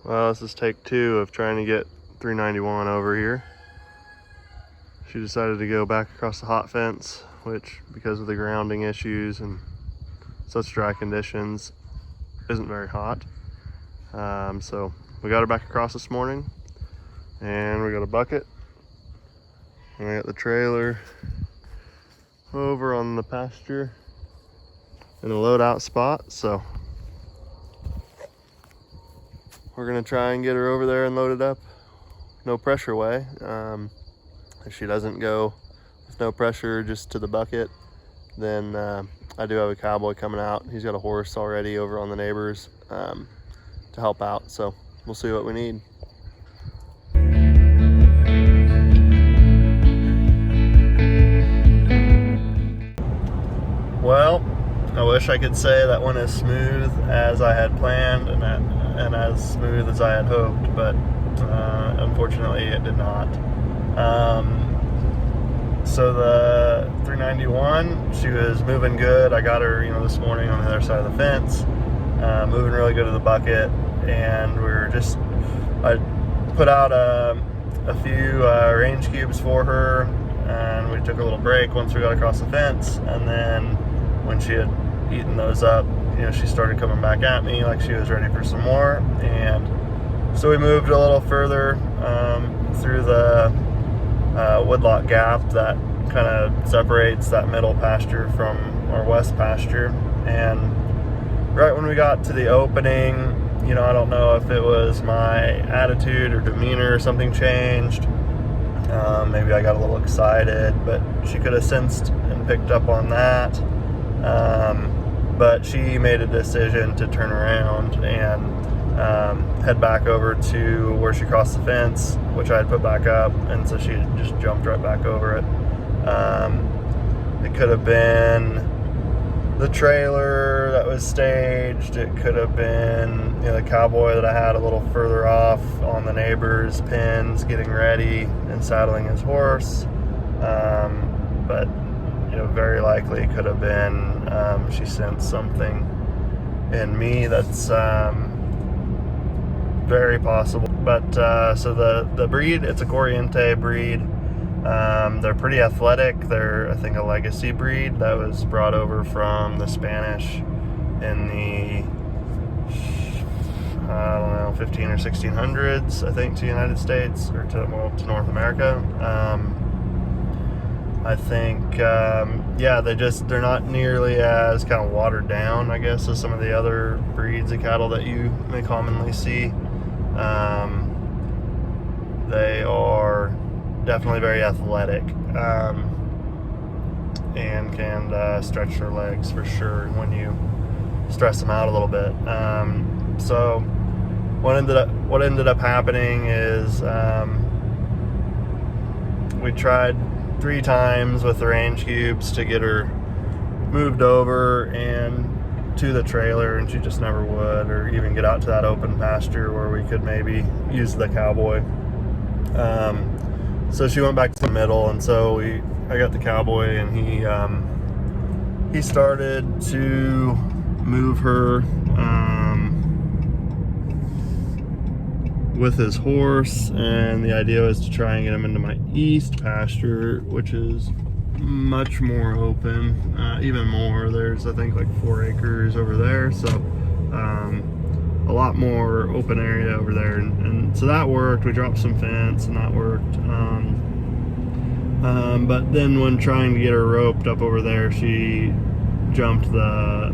Well, this is take 2 of trying to get 391 over here. She decided to go back across the hot fence, which, because of the grounding issues and such dry conditions, isn't very hot. So we got her back across this morning, and we got a bucket, and we got the trailer over on the pasture in a loadout spot. So we're gonna try and get her over there and load it up no pressure way. If she doesn't go with no pressure just to the bucket, then I do have a cowboy coming out. He's got a horse already over on the neighbors to help out, so we'll see what we need. Well, I wish I could say that went as smooth as I had planned and as smooth as I had hoped, but unfortunately it did not. So the 391, she was moving good. I got her, this morning on the other side of the fence, moving really good to the bucket, and I put out a few range cubes for her, and we took a little break once we got across the fence, and then when she had eaten those up, she started coming back at me like she was ready for some more, and so we moved a little further through the woodlot gap that kind of separates that middle pasture from our west pasture. And right when we got to the opening, I don't know if it was my attitude or demeanor or something changed. Maybe I got a little excited, but she could have sensed and picked up on that. But she made a decision to turn around and head back over to where she crossed the fence, which I had put back up, and so she just jumped right back over it. It could have been the trailer that was staged. It could have been the cowboy that I had a little further off on the neighbor's pens getting ready and saddling his horse. But very likely could have been she sensed something in me. That's very possible. But so the breed, it's a Corriente breed. They're pretty athletic. They're, I think, a legacy breed that was brought over from the Spanish in the 15 or 1600s, I think, to the United States, or to North America. I think, they're not nearly as kind of watered down, I guess, as some of the other breeds of cattle that you may commonly see. They are definitely very athletic, and can stretch their legs for sure when you stress them out a little bit. So what ended up happening is we tried 3 times with the range cubes to get her moved over and to the trailer, and she just never would, or even get out to that open pasture where we could maybe use the cowboy. So she went back to the middle, and so I got the cowboy, and he started to move her with his horse, and the idea was to try and get him into my east pasture, which is much more open, even more. There's, I think, like 4 acres over there, so a lot more open area over there, and so that worked. We dropped some fence, and that worked. But then when trying to get her roped up over there, she jumped the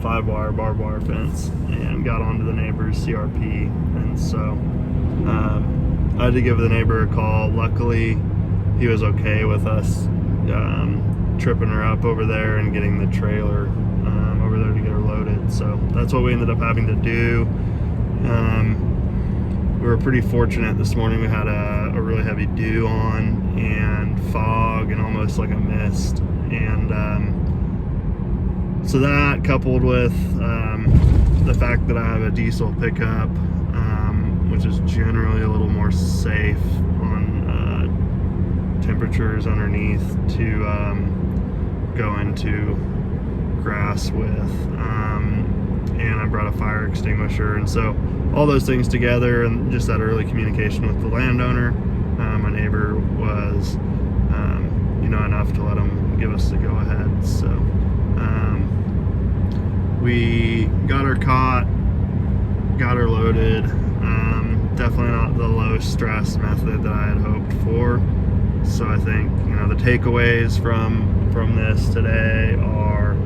5-wire barbed wire fence and got onto the neighbor's CRP, and so I had to give the neighbor a call. Luckily, he was okay with us tripping her up over there and getting the trailer over there to get her loaded. So that's what we ended up having to do. We were pretty fortunate this morning. We had a really heavy dew on, and fog, and almost like a mist, and so that, coupled with the fact that I have a diesel pickup, which is generally a little more safe on temperatures underneath to go into grass with, and I brought a fire extinguisher. And so all those things together, and just that early communication with the landowner, my neighbor was, enough to let them give us the go ahead. So we got her caught, got her loaded. Definitely not the low stress method that I had hoped for. So I think, the takeaways from this today are,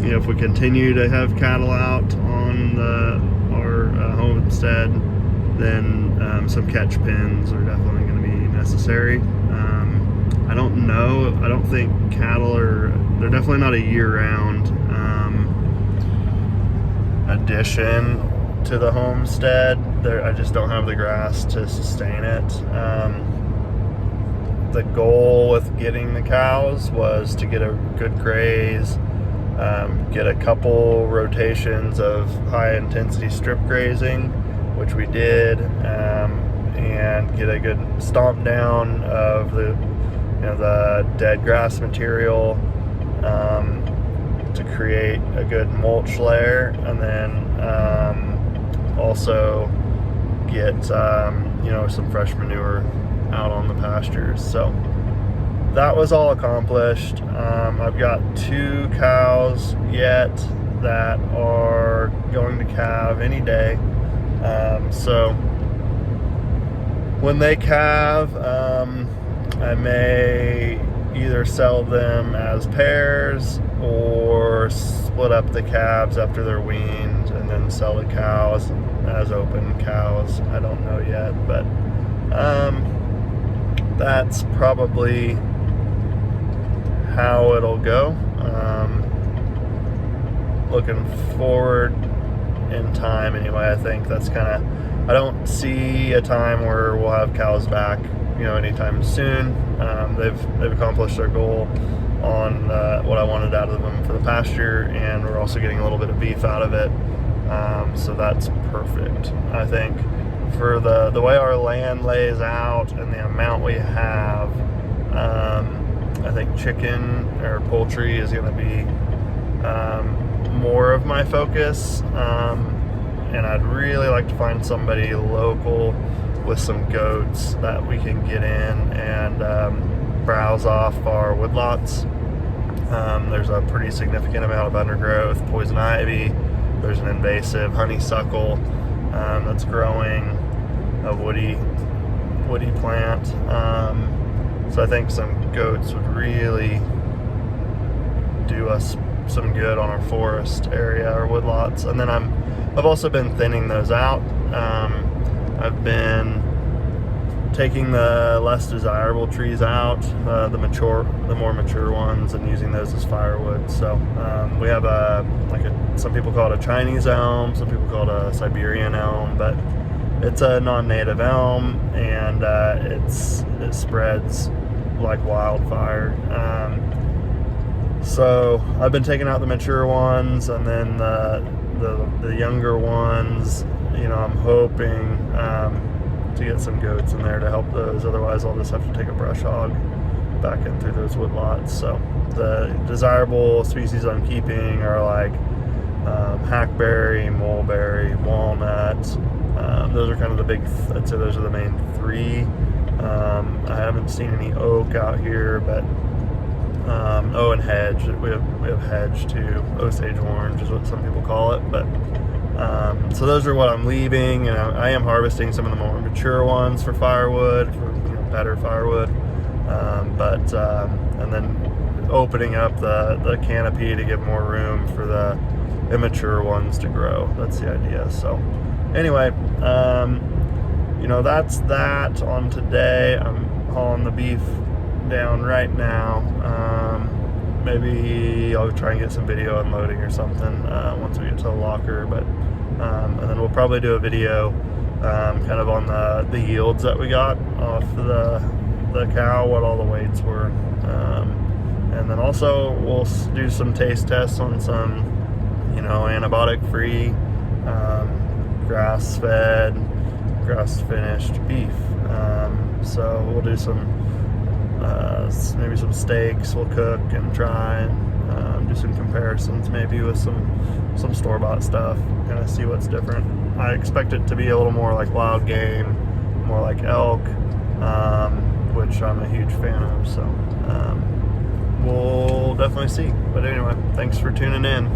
if we continue to have cattle out on our homestead, then some catch pins are definitely going to be necessary. I don't know. I don't think cattle they're definitely not a year-round addition to the homestead. I just don't have the grass to sustain it. The goal with getting the cows was to get a good graze, get a couple rotations of high intensity strip grazing, which we did, and get a good stomp down of the dead grass material to create a good mulch layer, and then also get some fresh manure out on the pastures. So that was all accomplished. I've got 2 cows yet that are going to calve any day. So when they calve, I may either sell them as pairs or split up the calves after they're weaned and then sell the cows as open cows. I don't know yet, but that's probably how it'll go. Looking forward in time anyway. I think that's I don't see a time where we'll have cows back anytime soon. They've accomplished their goal on what I wanted out of them for the pasture, and we're also getting a little bit of beef out of it, so that's perfect. I think for the way our land lays out and the amount we have, I think chicken or poultry is going to be more of my focus, and I'd really like to find somebody local with some goats that we can get in and browse off our woodlots. There's a pretty significant amount of undergrowth, poison ivy. There's an invasive honeysuckle that's growing, a woody plant. So I think some goats would really do us some good on our forest area, our woodlots. And then I've also been thinning those out. I've been taking the less desirable trees out, the more mature ones, and using those as firewood. So we have some people call it a Chinese elm, some people call it a Siberian elm, but it's a non-native elm, and it spreads like wildfire. So I've been taking out the mature ones, and then the younger ones, I'm hoping to get some goats in there to help those. Otherwise, I'll just have to take a brush hog back in through those woodlots. So the desirable species I'm keeping are like hackberry, mulberry, walnut. Those are kind of the big, I'd say those are the main 3. I haven't seen any oak out here, but and hedge. We have hedge too. Osage orange is what some people call it. But so those are what I'm leaving, and I am harvesting some of the more mature ones for firewood, for better firewood. And then opening up the canopy to give more room for the immature ones to grow. That's the idea. So anyway, that's that on today. I'm hauling the beef down right now. Maybe I'll try and get some video unloading or something once we get to the locker, but and then we'll probably do a video kind of on the yields that we got off the cow, what all the weights were, and then also we'll do some taste tests on some antibiotic free grass-fed, grass-finished beef. So we'll do some maybe some steaks we'll cook and try, do some comparisons maybe with some store-bought stuff, kind of see what's different. I expect it to be a little more like wild game, more like elk, which I'm a huge fan of, so we'll definitely see. But anyway, thanks for tuning in.